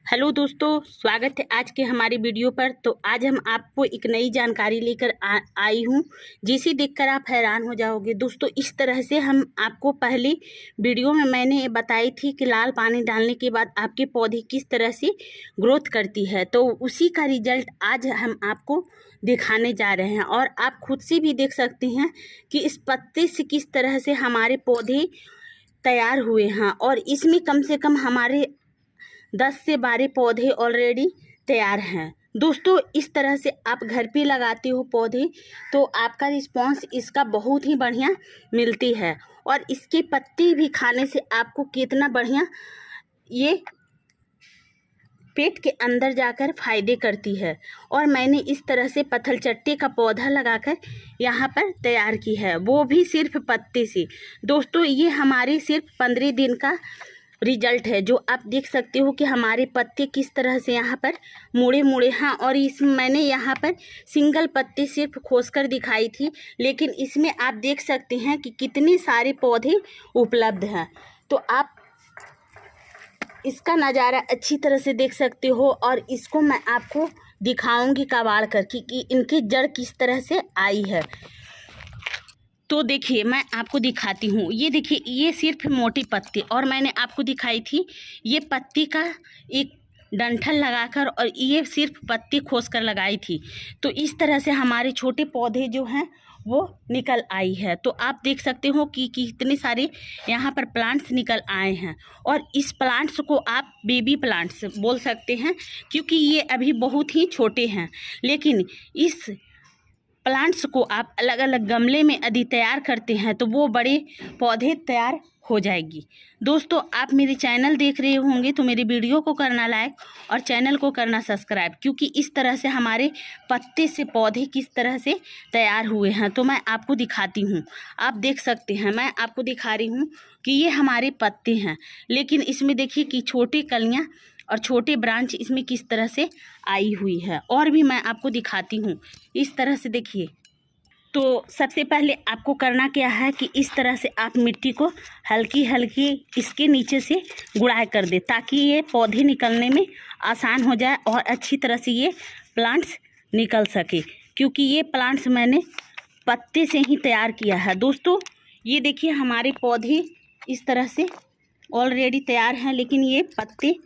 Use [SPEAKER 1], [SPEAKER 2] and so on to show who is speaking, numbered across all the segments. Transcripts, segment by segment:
[SPEAKER 1] Hello दोस्तों, स्वागत है आज के हमारी वीडियो पर। तो आज हम आपको एक नई जानकारी लेकर आई हूँ, जिसे देखकर आप हैरान हो जाओगे। दोस्तों, इस तरह से हम आपको पहले वीडियो में मैंने बताई थी कि लाल पानी डालने के बाद आपके पौधे किस तरह से ग्रोथ करती है, तो उसी का रिजल्ट आज हम आपको दिखाने जा रहे हैं। और आप खुद से भी देख सकते हैं कि इस पत्ते से किस तरह से हमारे पौधे तैयार हुए हैं। और इसमें कम से कम हमारे 10 से 12 पौधे ऑलरेडी तैयार हैं। दोस्तों, इस तरह से आप घर पे लगाते हो पौधे तो आपका रिस्पांस इसका बहुत ही बढ़िया मिलती है। और इसके पत्ते भी खाने से आपको कितना बढ़िया ये पेट के अंदर जाकर फायदे करती है। और मैंने इस तरह से पत्थर चट्टे का पौधा लगाकर यहाँ पर तैयार की है, वो भी सिर्फ पत्ते से। दोस्तों, ये हमारे सिर्फ 15 दिन का रिजल्ट है, जो आप देख सकते हो कि हमारे पत्ते किस तरह से यहाँ पर मुड़े मुड़े हैं। और इसमें मैंने यहाँ पर सिंगल पत्ते सिर्फ खोसकर दिखाई थी, लेकिन इसमें आप देख सकते हैं कि कितने सारे पौधे उपलब्ध हैं। तो आप इसका नज़ारा अच्छी तरह से देख सकते हो। और इसको मैं आपको दिखाऊंगी कबाड़ कर कि इनकी जड़ किस तरह से आई है। तो देखिए, मैं आपको दिखाती हूँ। ये देखिए, ये सिर्फ मोटी पत्ती, और मैंने आपको दिखाई थी ये पत्ती का एक डंठल लगाकर, और ये सिर्फ पत्ती खोसकर लगाई थी। तो इस तरह से हमारे छोटे पौधे जो हैं वो निकल आई है। तो आप देख सकते हो कि कितने सारे यहाँ पर प्लांट्स निकल आए हैं। और इस प्लांट्स को आप बेबी प्लांट्स बोल सकते हैं, क्योंकि ये अभी बहुत ही छोटे हैं। लेकिन इस प्लांट्स को आप अलग अलग गमले में यदि तैयार करते हैं तो वो बड़े पौधे तैयार हो जाएगी। दोस्तों, आप मेरे चैनल देख रहे होंगे तो मेरे वीडियो को करना लाइक और चैनल को करना सब्सक्राइब, क्योंकि इस तरह से हमारे पत्ते से पौधे किस तरह से तैयार हुए हैं। तो मैं आपको दिखाती हूँ, आप देख सकते हैं। मैं आपको दिखा रही हूँ कि ये हमारे पत्ते हैं, लेकिन इसमें देखिए कि छोटी कलियाँ और छोटे ब्रांच इसमें किस तरह से आई हुई है। और भी मैं आपको दिखाती हूँ इस तरह से। देखिए, तो सबसे पहले आपको करना क्या है कि इस तरह से आप मिट्टी को हल्की हल्की इसके नीचे से गुड़ाई कर दे, ताकि ये पौधे निकलने में आसान हो जाए और अच्छी तरह से ये प्लांट्स निकल सके, क्योंकि ये प्लांट्स मैंने पत्ते से ही तैयार किया है। दोस्तों, ये देखिए, हमारे पौधे इस तरह से ऑलरेडी तैयार हैं, लेकिन ये पत्ते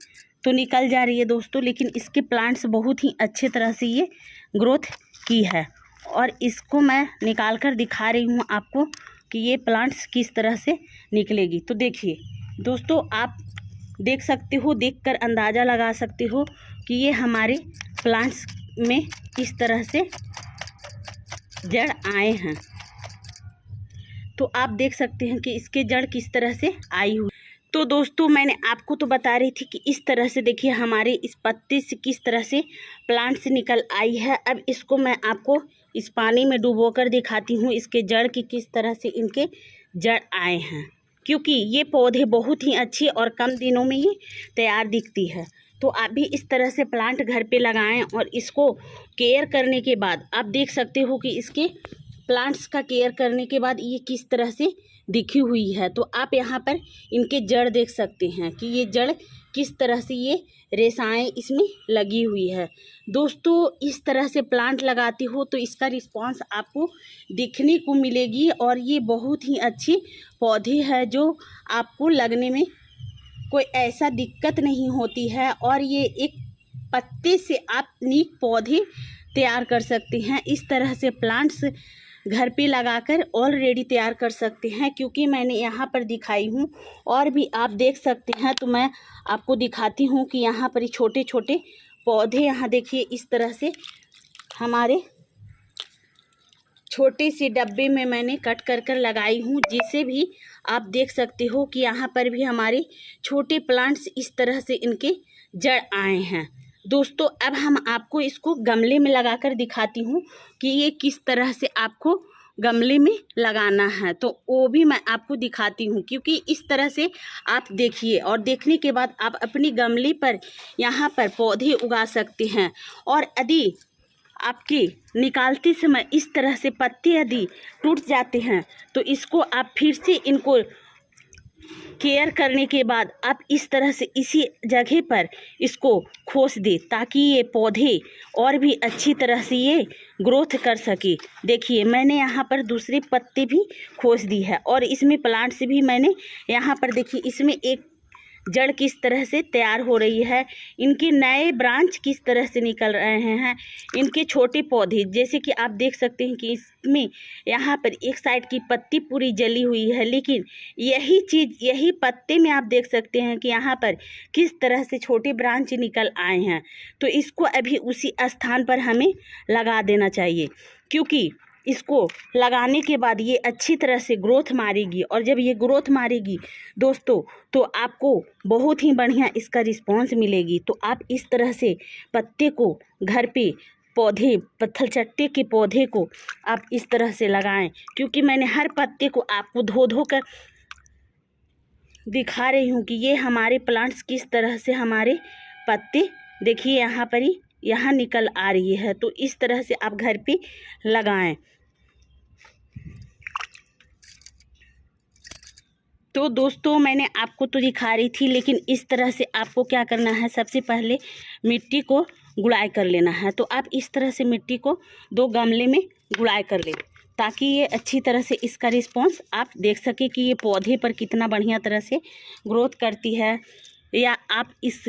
[SPEAKER 1] तो निकल जा रही है दोस्तों, लेकिन इसके प्लांट्स बहुत ही अच्छे तरह से ये ग्रोथ की है। और इसको मैं निकाल कर दिखा रही हूँ आपको कि ये प्लांट्स किस तरह से निकलेगी। तो देखिए दोस्तों, आप देख सकते हो, देखकर अंदाज़ा लगा सकते हो कि ये हमारे प्लांट्स में किस तरह से जड़ आए हैं। तो आप देख सकते हैं कि इसके जड़ किस तरह से आई हुई। तो दोस्तों, मैंने आपको तो बता रही थी कि इस तरह से देखिए हमारे इस पत्ते से किस तरह से प्लांट से निकल आई है। अब इसको मैं आपको इस पानी में डुबोकर दिखाती हूँ, इसके जड़ की किस तरह से इनके जड़ आए हैं, क्योंकि ये पौधे बहुत ही अच्छे और कम दिनों में ही तैयार दिखती है। तो आप भी इस तरह से प्लांट घर पे लगाएं, और इसको केयर करने के बाद आप देख सकते हो कि इसके प्लांट्स का केयर करने के बाद ये किस तरह से दिखी हुई है। तो आप यहाँ पर इनके जड़ देख सकते हैं कि ये जड़ किस तरह से ये रेशाएं इसमें लगी हुई है। दोस्तों, इस तरह से प्लांट लगाते हो तो इसका रिस्पांस आपको दिखने को मिलेगी, और ये बहुत ही अच्छे पौधे हैं जो आपको लगने में कोई ऐसा दिक्कत नहीं होती है। और ये एक पत्ते से आप नीक पौधे तैयार कर सकते हैं। इस तरह से प्लांट्स घर पे लगाकर ऑलरेडी तैयार कर सकते हैं, क्योंकि मैंने यहाँ पर दिखाई हूँ। और भी आप देख सकते हैं, तो मैं आपको दिखाती हूँ कि यहाँ पर छोटे छोटे पौधे, यहाँ देखिए इस तरह से हमारे छोटे से डब्बे में मैंने कट कर कर लगाई हूँ, जिसे भी आप देख सकते हो कि यहाँ पर भी हमारे छोटे प्लांट्स इस तरह से इनके जड़ आए हैं। दोस्तों, अब हम आपको इसको गमले में लगाकर दिखाती हूँ कि ये किस तरह से आपको गमले में लगाना है। तो वो भी मैं आपको दिखाती हूँ, क्योंकि इस तरह से आप देखिए, और देखने के बाद आप अपनी गमले पर यहाँ पर पौधे उगा सकते हैं। और यदि आपके निकालते समय इस तरह से पत्ते यदि टूट जाते हैं तो इसको आप फिर से इनको केयर करने के बाद आप इस तरह से इसी जगह पर इसको खोस दे, ताकि ये पौधे और भी अच्छी तरह से ये ग्रोथ कर सके। देखिए मैंने यहाँ पर दूसरे पत्ते भी खोस दी है और इसमें प्लांट्स भी मैंने यहाँ पर देखिए इसमें एक जड़ किस तरह से तैयार हो रही है, इनके नए ब्रांच किस तरह से निकल रहे हैं, इनके छोटे पौधे जैसे कि आप देख सकते हैं कि इसमें यहाँ पर एक साइड की पत्ती पूरी जली हुई है, लेकिन यही चीज़ यही पत्ते में आप देख सकते हैं कि यहाँ पर किस तरह से छोटे ब्रांच निकल आए हैं। तो इसको अभी उसी स्थान पर हमें लगा देना चाहिए, क्योंकि इसको लगाने के बाद ये अच्छी तरह से ग्रोथ मारेगी, और जब ये ग्रोथ मारेगी दोस्तों तो आपको बहुत ही बढ़िया इसका रिस्पॉन्स मिलेगी। तो आप इस तरह से पत्ते को घर पे पौधे पत्थर चट्टे के पौधे को आप इस तरह से लगाएं, क्योंकि मैंने हर पत्ते को आपको धो धो कर दिखा रही हूँ कि ये हमारे प्लांट्स किस तरह से हमारे पत्ते देखिए यहाँ पर ही यहाँ निकल आ रही है। तो इस तरह से आप घर पे लगाएं। तो दोस्तों मैंने आपको तो दिखा रही थी, लेकिन इस तरह से आपको क्या करना है, सबसे पहले मिट्टी को गुड़ाई कर लेना है। तो आप इस तरह से मिट्टी को 2 गमले में गुड़ाई कर लें, ताकि ये अच्छी तरह से इसका रिस्पॉन्स आप देख सकें कि ये पौधे पर कितना बढ़िया तरह से ग्रोथ करती है, या आप इस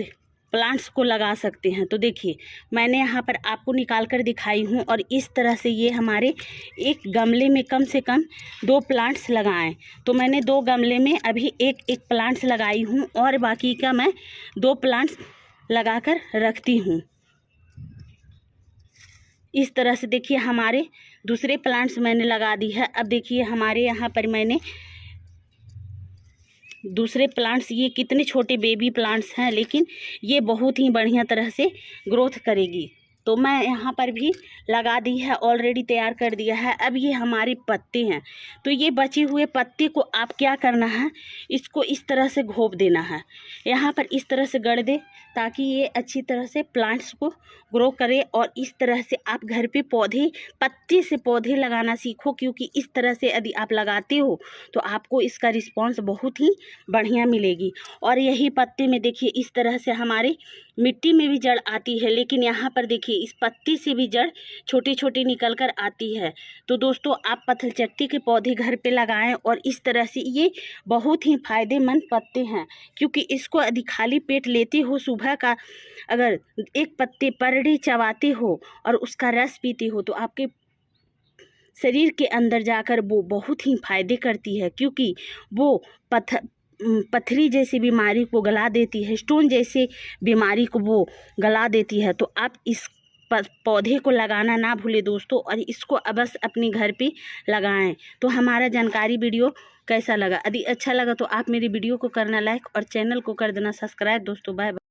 [SPEAKER 1] प्लांट्स को लगा सकते हैं। तो देखिए मैंने यहाँ पर आपको निकाल कर दिखाई हूँ, और इस तरह से ये हमारे एक गमले में कम से कम 2 प्लांट्स लगाएं। तो मैंने 2 गमले में अभी एक प्लांट्स लगाई हूँ, और बाकी का मैं 2 प्लांट्स लगा कर रखती हूँ। इस तरह से देखिए हमारे दूसरे प्लांट्स मैंने लगा दी है। अब देखिए हमारे यहाँ पर मैंने दूसरे प्लांट्स, ये कितने छोटे बेबी प्लांट्स हैं, लेकिन ये बहुत ही बढ़िया तरह से ग्रोथ करेगी। तो मैं यहाँ पर भी लगा दी है, ऑलरेडी तैयार कर दिया है। अब ये हमारे पत्ते हैं, तो ये बचे हुए पत्ते को आप क्या करना है, इसको इस तरह से घोप देना है, यहाँ पर इस तरह से गड़ दे, ताकि ये अच्छी तरह से प्लांट्स को ग्रो करे। और इस तरह से आप घर पे पौधे पत्ते से पौधे लगाना सीखो, क्योंकि इस तरह से यदि आप लगाते हो तो आपको इसका रिस्पॉन्स बहुत ही बढ़िया मिलेगी। और यही पत्ते में देखिए इस तरह से हमारे मिट्टी में भी जड़ आती है, लेकिन यहाँ पर देखिए इस पत्ती से भी जड़ छोटी छोटी निकल कर आती है। तो दोस्तों आप पत्थर चट्टी के पौधे घर पे लगाएं, और इस तरह से ये बहुत ही फायदेमंद पत्ते हैं, क्योंकि इसको यदि खाली पेट लेते हो सुबह का, अगर एक पत्ते पर डे चबाते हो और उसका रस पीते हो, तो आपके शरीर के अंदर जाकर वो बहुत ही फायदे करती है, क्योंकि वो पथरी जैसी बीमारी को गला देती है, स्टोन जैसे बीमारी को वो गला देती है। तो आप इस पौधे को लगाना ना भूलें दोस्तों, और इसको अवश्य अपने घर पे लगाएं। तो हमारा जानकारी वीडियो कैसा लगा, यदि अच्छा लगा तो आप मेरी वीडियो को करना लाइक और चैनल को कर देना सब्सक्राइब। दोस्तों बाय बाय।